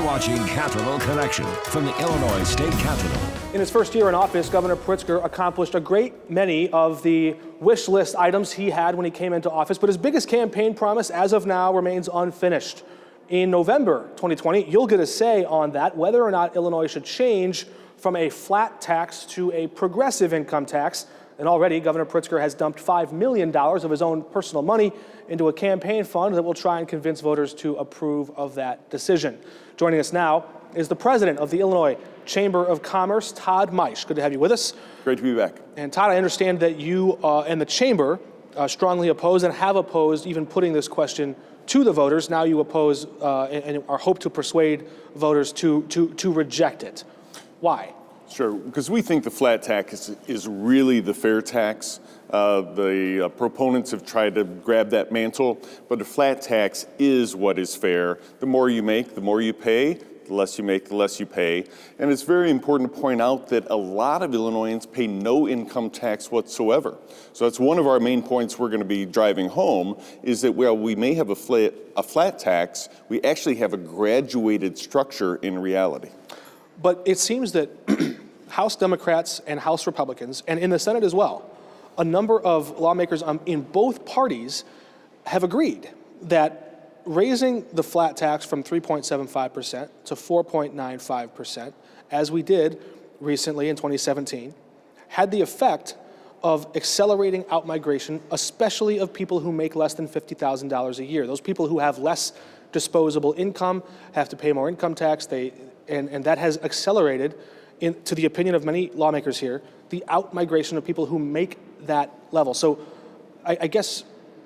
watching Capital Connection from the Illinois State Capitol. In his first year in office, Governor Pritzker accomplished a great many of the wish list items he had when he came into office, but his biggest campaign promise as of now remains unfinished. In November 2020, you'll get a say on that, whether or not Illinois should change from a flat tax to a progressive income tax. And already, Governor Pritzker has dumped $5 million of his own personal money into a campaign fund that will try and convince voters to approve of that decision. Joining us now is the president of the Illinois Chamber of Commerce, Todd Maisch. Good to have you with us. Great to be back. And Todd, I understand that you and the Chamber strongly oppose and have opposed even putting this question to the voters. Now you oppose and are hope to persuade voters to reject it. Why? Sure, because we think the flat tax is really the fair tax. The proponents have tried to grab that mantle, but the flat tax is what is fair. The more you make, the more you pay. The less you make, the less you pay. And it's very important to point out that a lot of Illinoisans pay no income tax whatsoever. So that's one of our main points we're going to be driving home, is that while we may have a flat tax, we actually have a graduated structure in reality. But it seems that House Democrats and House Republicans, and in the Senate as well, a number of lawmakers in both parties have agreed that raising the flat tax from 3.75% to 4.95%, as we did recently in 2017, had the effect of accelerating outmigration, especially of people who make less than $50,000 a year. Those people who have less disposable income have to pay more income tax, and that has accelerated, to the opinion of many lawmakers here, the outmigration of people who make that level. So I guess,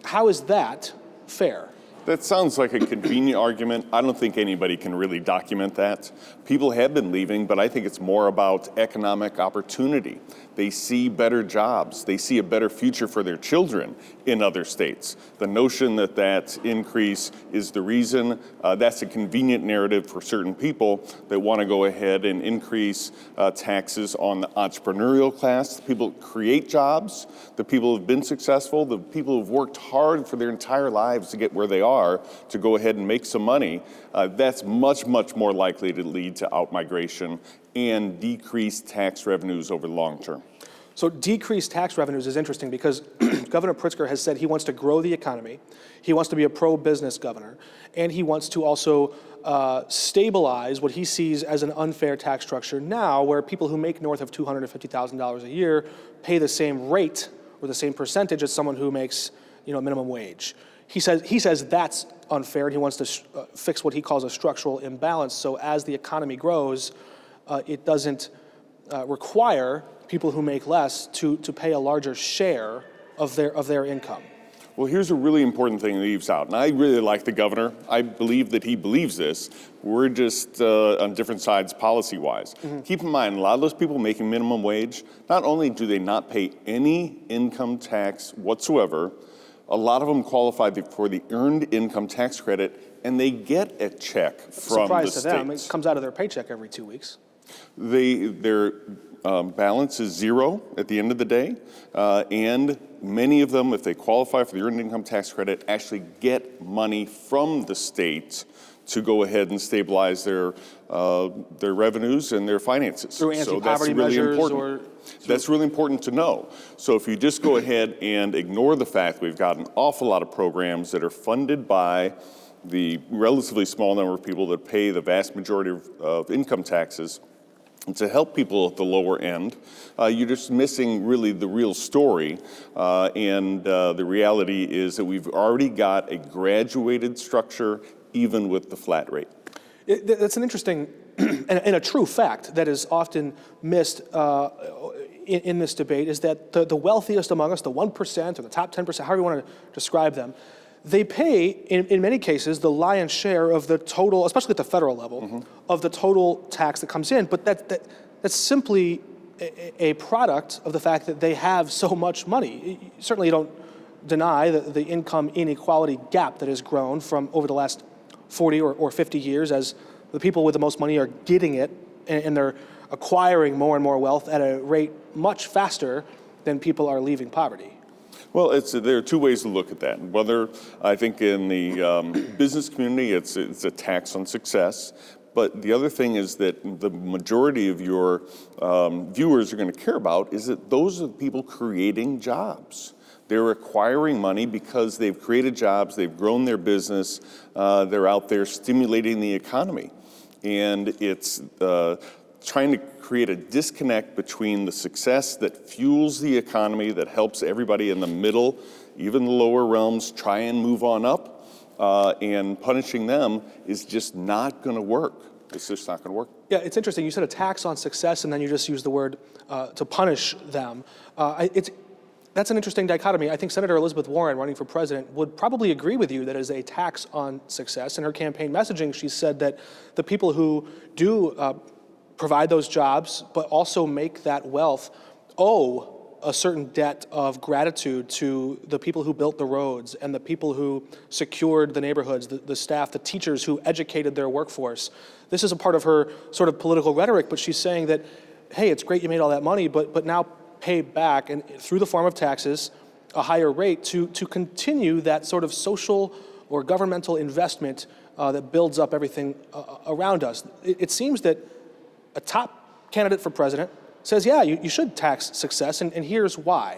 how is that fair? That sounds like a convenient argument. I don't think anybody can really document that. People have been leaving, but I think it's more about economic opportunity. They see better jobs. They see a better future for their children in other states. The notion that that increase is the reason, that's a convenient narrative for certain people that want to go ahead and increase taxes on the entrepreneurial class, the people that create jobs, the people who have been successful, the people who have worked hard for their entire lives to get where they are, to go ahead and make some money. That's much, much more likely to lead to outmigration and decreased tax revenues over the long term. So decreased tax revenues is interesting because Governor Pritzker has said he wants to grow the economy, he wants to be a pro-business governor, and he wants to also stabilize what he sees as an unfair tax structure now, where people who make north of $250,000 a year pay the same rate or the same percentage as someone who makes, minimum wage. He says that's unfair, and he wants to fix what he calls a structural imbalance. So as the economy grows, it doesn't require people who make less to pay a larger share of their income. Well, here's a really important thing that leaves out, and I really like the governor. I believe that he believes this. We're just on different sides policy-wise. Mm-hmm. Keep in mind, a lot of those people making minimum wage, not only do they not pay any income tax whatsoever, a lot of them qualify for the earned income tax credit, and they get a check from the state. Surprise to them, it comes out of their paycheck every 2 weeks. Their balance is zero at the end of the day, and many of them, if they qualify for the earned income tax credit, actually get money from the state to go ahead and stabilize their revenues and their finances. Through anti-poverty measures That's really important to know. So if you just go ahead and ignore the fact we've got an awful lot of programs that are funded by the relatively small number of people that pay the vast majority of income taxes, and to help people at the lower end, you're just missing really the real story. And the reality is that we've already got a graduated structure, even with the flat rate. That's an interesting and a true fact that is often missed in this debate, is that the wealthiest among us, the 1% or the top 10%, however you want to describe them, they pay, in many cases, the lion's share of the total, especially at the federal level, mm-hmm. of the total tax that comes in. But that's simply a product of the fact that they have so much money. Certainly you don't deny the income inequality gap that has grown from over the last 40 or 50 years, as the people with the most money are getting it, and they're acquiring more and more wealth at a rate much faster than people are leaving poverty. Well, there are two ways to look at that. Whether I think in the business community it's a tax on success, But the other thing is that the majority of your viewers are going to care about is that those are the people creating jobs. They're acquiring money because they've created jobs, they've grown their business, they're out there stimulating the economy. And it's trying to create a disconnect between the success that fuels the economy, that helps everybody in the middle, even the lower realms, try and move on up, and punishing them is just not going to work. It's just not going to work. Yeah, it's interesting. You said a tax on success, and then you just used the word to punish them. That's an interesting dichotomy. I think Senator Elizabeth Warren, running for president, would probably agree with you that it is a tax on success. In her campaign messaging, she said that the people who do provide those jobs, but also make that wealth, owe a certain debt of gratitude to the people who built the roads and the people who secured the neighborhoods, the staff, the teachers who educated their workforce. This is a part of her sort of political rhetoric, but she's saying that, hey, it's great you made all that money, but now pay back, and through the form of taxes, a higher rate to continue that sort of social or governmental investment that builds up everything around us. It seems that a top candidate for president says, yeah, you should tax success, and here's why.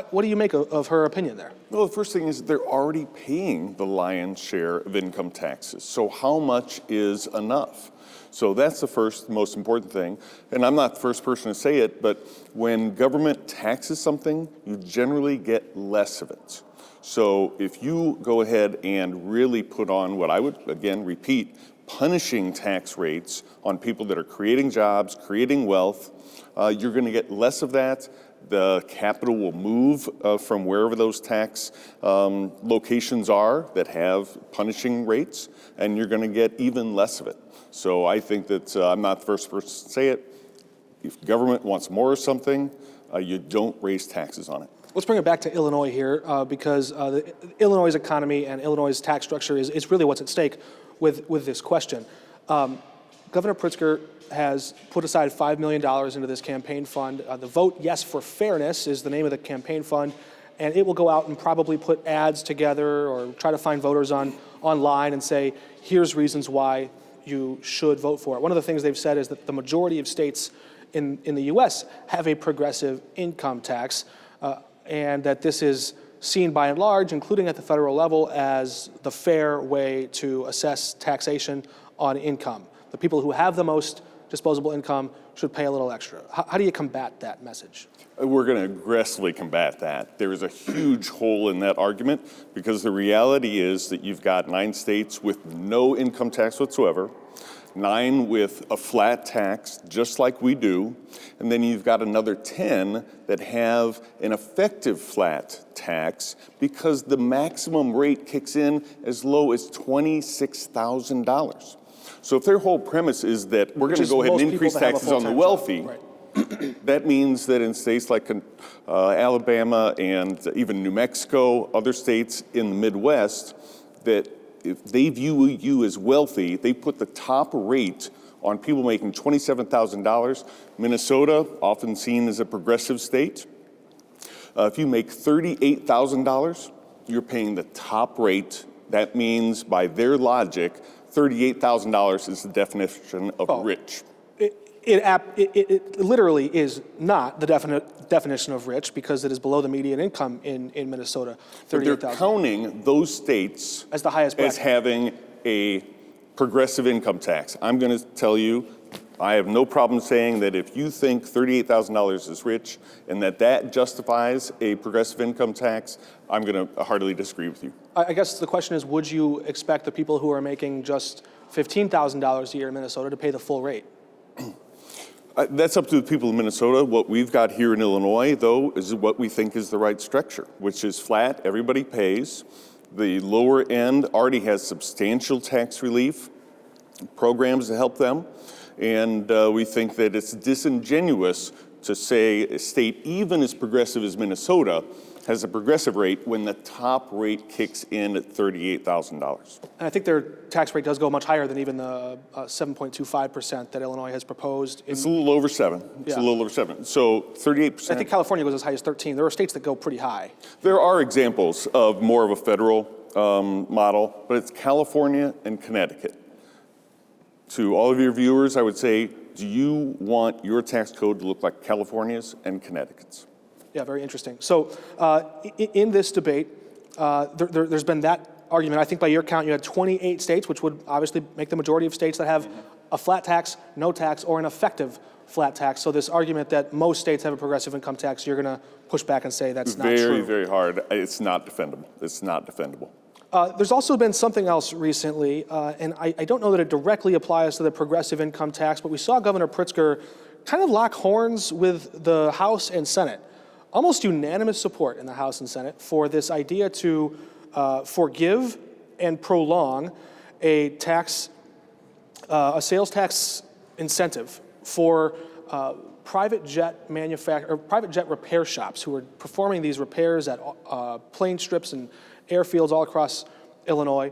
What do you make of her opinion there? Well, the first thing is they're already paying the lion's share of income taxes. So how much is enough? So that's the first most important thing. And I'm not the first person to say it, but when government taxes something, you generally get less of it. So if you go ahead and really put on what I would, again, repeat, punishing tax rates on people that are creating jobs, creating wealth, you're going to get less of that. The capital will move from wherever those tax locations are that have punishing rates, and you're going to get even less of it. So I think that I'm not the first person to say it. If government wants more of something, you don't raise taxes on it. Let's bring it back to Illinois here, because Illinois' economy and Illinois' tax structure is really what's at stake with this question. Governor Pritzker has put aside $5 million into this campaign fund. The Vote Yes for Fairness is the name of the campaign fund, and it will go out and probably put ads together or try to find voters online and say, here's reasons why you should vote for it. One of the things they've said is that the majority of states in the U.S. have a progressive income tax, and that this is seen by and large, including at the federal level, as the fair way to assess taxation on income. The people who have the most disposable income should pay a little extra. How do you combat that message? We're going to aggressively combat that. There is a huge hole in that argument because the reality is that you've got 9 states with no income tax whatsoever, 9 with a flat tax, just like we do, and then you've got another 10 that have an effective flat tax because the maximum rate kicks in as low as $26,000. So if their whole premise is that we're going to go ahead and increase taxes on the wealthy, right, that means that in states like Alabama and even New Mexico, other states in the Midwest, that if they view you as wealthy, they put the top rate on people making $27,000. Minnesota, often seen as a progressive state. If you make $38,000, you're paying the top rate. That means, by their logic, $38,000 is the definition of rich. It literally is not the definition of rich because it is below the median income in Minnesota. But they're counting those states as the highest bracket, as having a progressive income tax. I'm going to tell you, I have no problem saying that if you think $38,000 is rich and that justifies a progressive income tax, I'm going to heartily disagree with you. I guess the question is, would you expect the people who are making just $15,000 a year in Minnesota to pay the full rate? That's up to the people of Minnesota. What we've got here in Illinois, though, is what we think is the right structure, which is flat, everybody pays. The lower end already has substantial tax relief programs to help them. And we think that it's disingenuous to say a state even as progressive as Minnesota has a progressive rate when the top rate kicks in at $38,000. And I think their tax rate does go much higher than even the 7.25% that Illinois has proposed. It's a little over 7. It's a little over 7. So 38%. I think California goes as high as 13. There are states that go pretty high. There are examples of more of a federal model, but it's California and Connecticut. To all of your viewers, I would say, do you want your tax code to look like California's and Connecticut's? Yeah, very interesting. So in this debate, there's been that argument. I think by your count, you had 28 states, which would obviously make the majority of states that have a flat tax, no tax, or an effective flat tax. So this argument that most states have a progressive income tax, you're going to push back and say that's not true. Very, very hard. It's not defendable. It's not defendable. There's also been something else recently, and I don't know that it directly applies to the progressive income tax, but we saw Governor Pritzker kind of lock horns with the House and Senate. Almost unanimous support in the House and Senate for this idea to forgive and prolong a sales tax incentive for private jet repair shops who are performing these repairs at plane strips and airfields all across Illinois.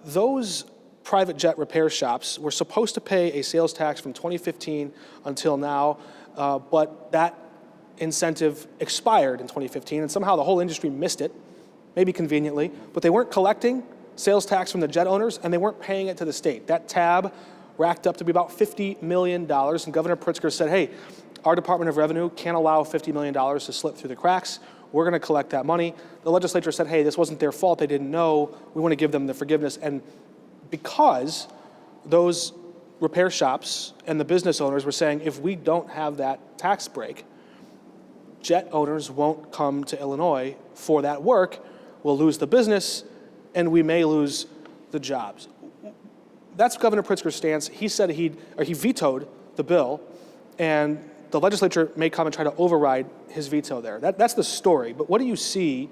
Those private jet repair shops were supposed to pay a sales tax from 2015 until now, but that incentive expired in 2015, and somehow the whole industry missed it, maybe conveniently, but they weren't collecting sales tax from the jet owners, and they weren't paying it to the state. That tab racked up to be about $50 million, and Governor Pritzker said, hey, our Department of Revenue can't allow $50 million to slip through the cracks. We're going to collect that money. The legislature said, hey, this wasn't their fault. They didn't know. We want to give them the forgiveness. And because those repair shops and the business owners were saying, if we don't have that tax break, jet owners won't come to Illinois for that work. We'll lose the business, and we may lose the jobs. That's Governor Pritzker's stance. He said he vetoed the bill, and the legislature may come and try to override his veto there. That's the story. But what do you see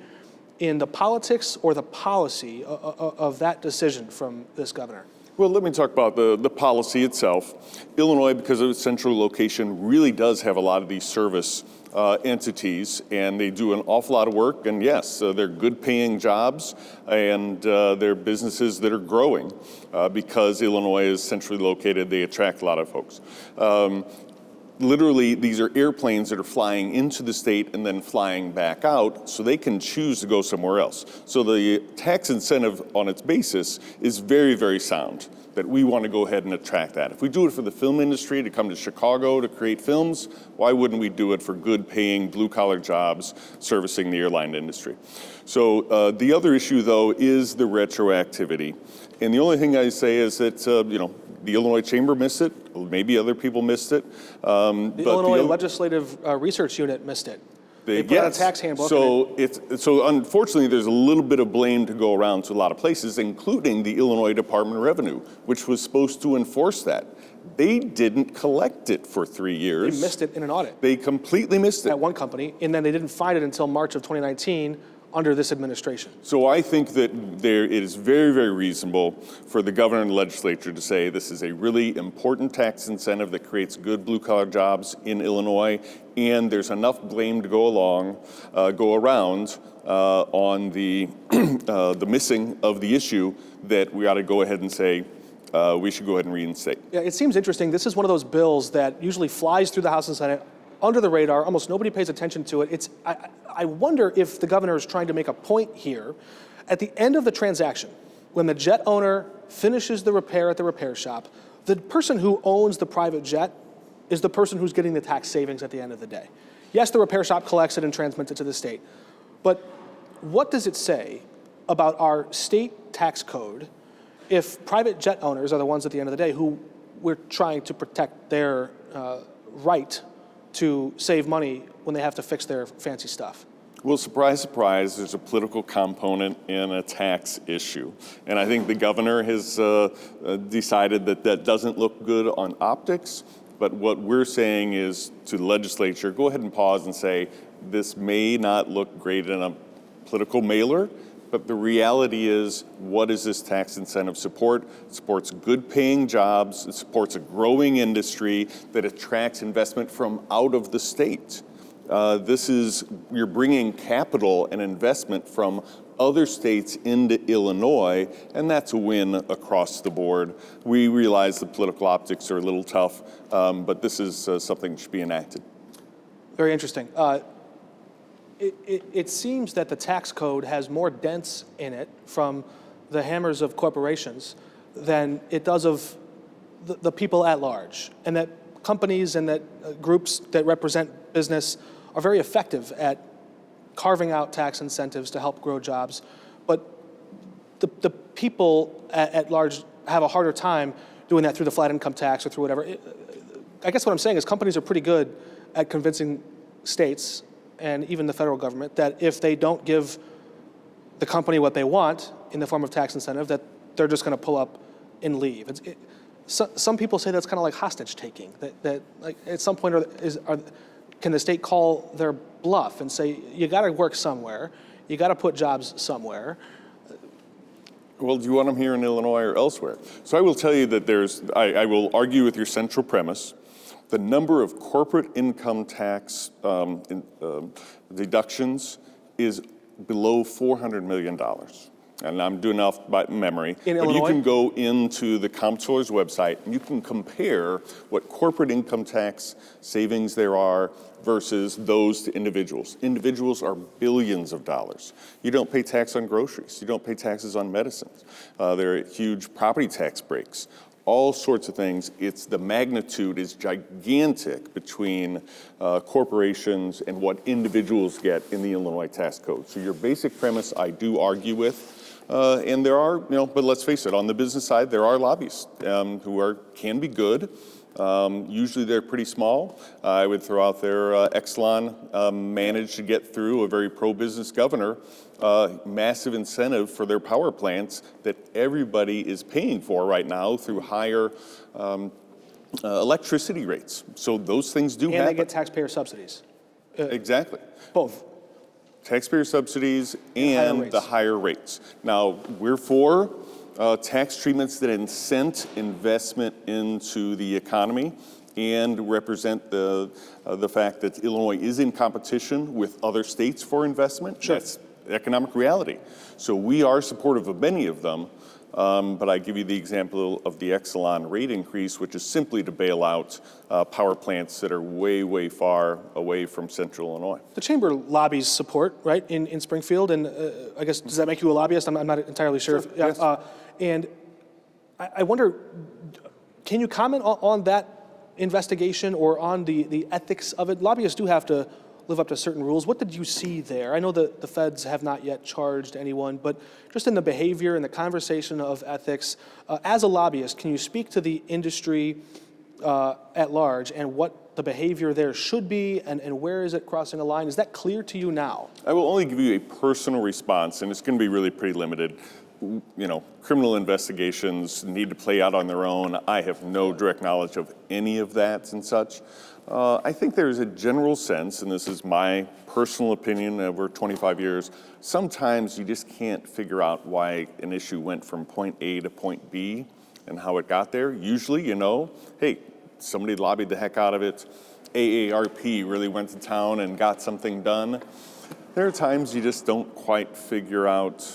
in the politics or the policy of that decision from this governor? Well, let me talk about the policy itself. Illinois, because of its central location, really does have a lot of these service entities, and they do an awful lot of work. And yes, they're good-paying jobs, and they're businesses that are growing because Illinois is centrally located. They attract a lot of folks. Literally, these are airplanes that are flying into the state and then flying back out, so they can choose to go somewhere else. So the tax incentive on its basis is very, very sound, that we want to go ahead and attract that. If we do it for the film industry to come to Chicago to create films, why wouldn't we do it for good-paying, blue-collar jobs servicing the airline industry? So the other issue, though, is the retroactivity. And the only thing I say is that, the Illinois Chamber missed it. Maybe other people missed it. The Illinois Legislative Research Unit missed it. They put out a tax handbook. So unfortunately, there's a little bit of blame to go around to a lot of places, including the Illinois Department of Revenue, which was supposed to enforce that. They didn't collect it for 3 years. They missed it in an audit. They completely missed it. At one company, and then they didn't find it until March of 2019 under this administration. So I think that it is very, very reasonable for the governor and the legislature to say this is a really important tax incentive that creates good blue-collar jobs in Illinois, and there's enough blame to go around on the missing of the issue that we ought to go ahead and say we should go ahead and reinstate. Yeah, it seems interesting. This is one of those bills that usually flies through the House and Senate under the radar. Almost nobody pays attention to it. I wonder if the governor is trying to make a point here. At the end of the transaction, when the jet owner finishes the repair at the repair shop, the person who owns the private jet is the person who's getting the tax savings at the end of the day. Yes, the repair shop collects it and transmits it to the state. But what does it say about our state tax code if private jet owners are the ones at the end of the day who we're trying to protect their right to save money when they have to fix their fancy stuff? Well, surprise, surprise, there's a political component in a tax issue. And I think the governor has decided that doesn't look good on optics. But what we're saying is to the legislature, go ahead and pause and say, this may not look great in a political mailer, but the reality is, what does this tax incentive support? It supports good-paying jobs. It supports a growing industry that attracts investment from out of the state. You're bringing capital and investment from other states into Illinois, and that's a win across the board. We realize the political optics are a little tough, but this is something that should be enacted. Very interesting. It seems that the tax code has more dents in it from the hammers of corporations than it does of the people at large, and that companies and that groups that represent business are very effective at carving out tax incentives to help grow jobs, but the people at large have a harder time doing that through the flat income tax or through whatever. I guess what I'm saying is companies are pretty good at convincing states and even the federal government that if they don't give the company what they want in the form of tax incentive, that they're just going to pull up and leave. Some people say that's kind of like hostage taking. That like at some point, can the state call their bluff and say you got to work somewhere, you got to put jobs somewhere? Well, do you want them here in Illinois or elsewhere? So I will tell you that I will argue with your central premise. The number of corporate income tax deductions is below $400 million. And I'm doing off by memory. In but Illinois? You can go into the comptroller's website and you can compare what corporate income tax savings there are versus those to individuals. Individuals are billions of dollars. You don't pay tax on groceries. You don't pay taxes on medicines. There are huge property tax breaks. All sorts of things. The magnitude is gigantic between corporations and what individuals get in the Illinois tax code. So your basic premise I do argue with. And there are, but let's face it, on the business side, there are lobbyists who can be good. Usually they're pretty small. I would throw out there Exelon managed to get through a very pro-business governor, massive incentive for their power plants that everybody is paying for right now through higher electricity rates. So those things do happen. And they get taxpayer subsidies. Exactly. Both. Taxpayer subsidies and the higher rates. Now, we're for tax treatments that incent investment into the economy and represent the fact that Illinois is in competition with other states for investment. Sure. That's economic reality. So we are supportive of many of them. But I give you the example of the Exelon rate increase, which is simply to bail out power plants that are way, way far away from central Illinois. The chamber lobbies support, right, in Springfield, and I guess, does that make you a lobbyist? I'm not entirely sure. Sure, yes. And I wonder, can you comment on that investigation or on the ethics of it? Lobbyists do have to live up to certain rules. What did you see there? I know that the feds have not yet charged anyone, but just in the behavior and the conversation of ethics, as a lobbyist, can you speak to the industry at large and what the behavior there should be and where is it crossing a line? Is that clear to you now? I will only give you a personal response, and it's going to be really pretty limited. Criminal investigations need to play out on their own. I have no direct knowledge of any of that and such. I think there's a general sense, and this is my personal opinion over 25 years, sometimes you just can't figure out why an issue went from point A to point B and how it got there. Usually, hey, somebody lobbied the heck out of it. AARP really went to town and got something done. There are times you just don't quite figure out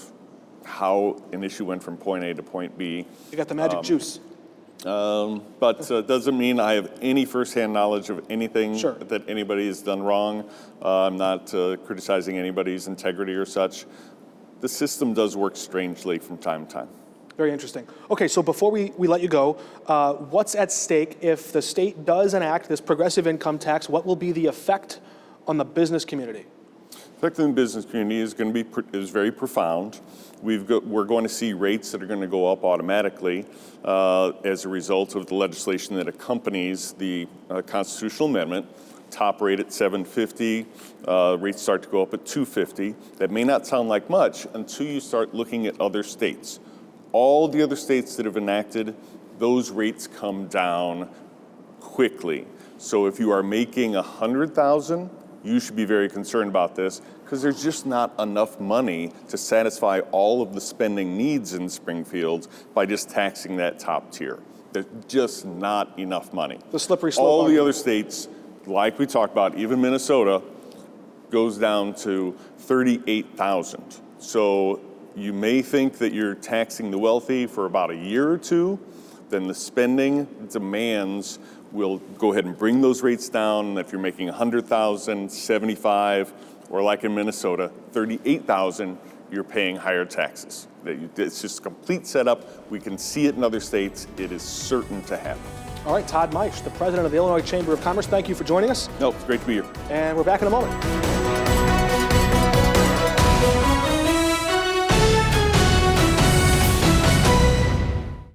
how an issue went from point A to point B. You got the magic juice. But doesn't mean I have any firsthand knowledge of anything Sure. that anybody has done wrong. I'm not criticizing anybody's integrity or such. The system does work strangely from time to time. Very interesting. Okay, so before we let you go, what's at stake if the state does enact this progressive income tax? What will be the effect on the business community? The effect on the business community is going to be very profound. We're going to see rates that are going to go up automatically as a result of the legislation that accompanies the constitutional amendment. Top rate at $750, rates start to go up at $250. That may not sound like much until you start looking at other states. All the other states that have enacted, those rates come down quickly. So if you are making $100,000, you should be very concerned about this because there's just not enough money to satisfy all of the spending needs in Springfield by just taxing that top tier. There's just not enough money. The slippery slope. All the other states, like we talked about, even Minnesota, goes down to $38,000. So you may think that you're taxing the wealthy for about a year or two, then the spending demands will go ahead and bring those rates down. If you're making $100,000, $75,000, or like in Minnesota, $38,000, you're paying higher taxes. It's just a complete setup. We can see it in other states. It is certain to happen. All right, Todd Maisch, the president of the Illinois Chamber of Commerce, thank you for joining us. No, it's great to be here. And we're back in a moment.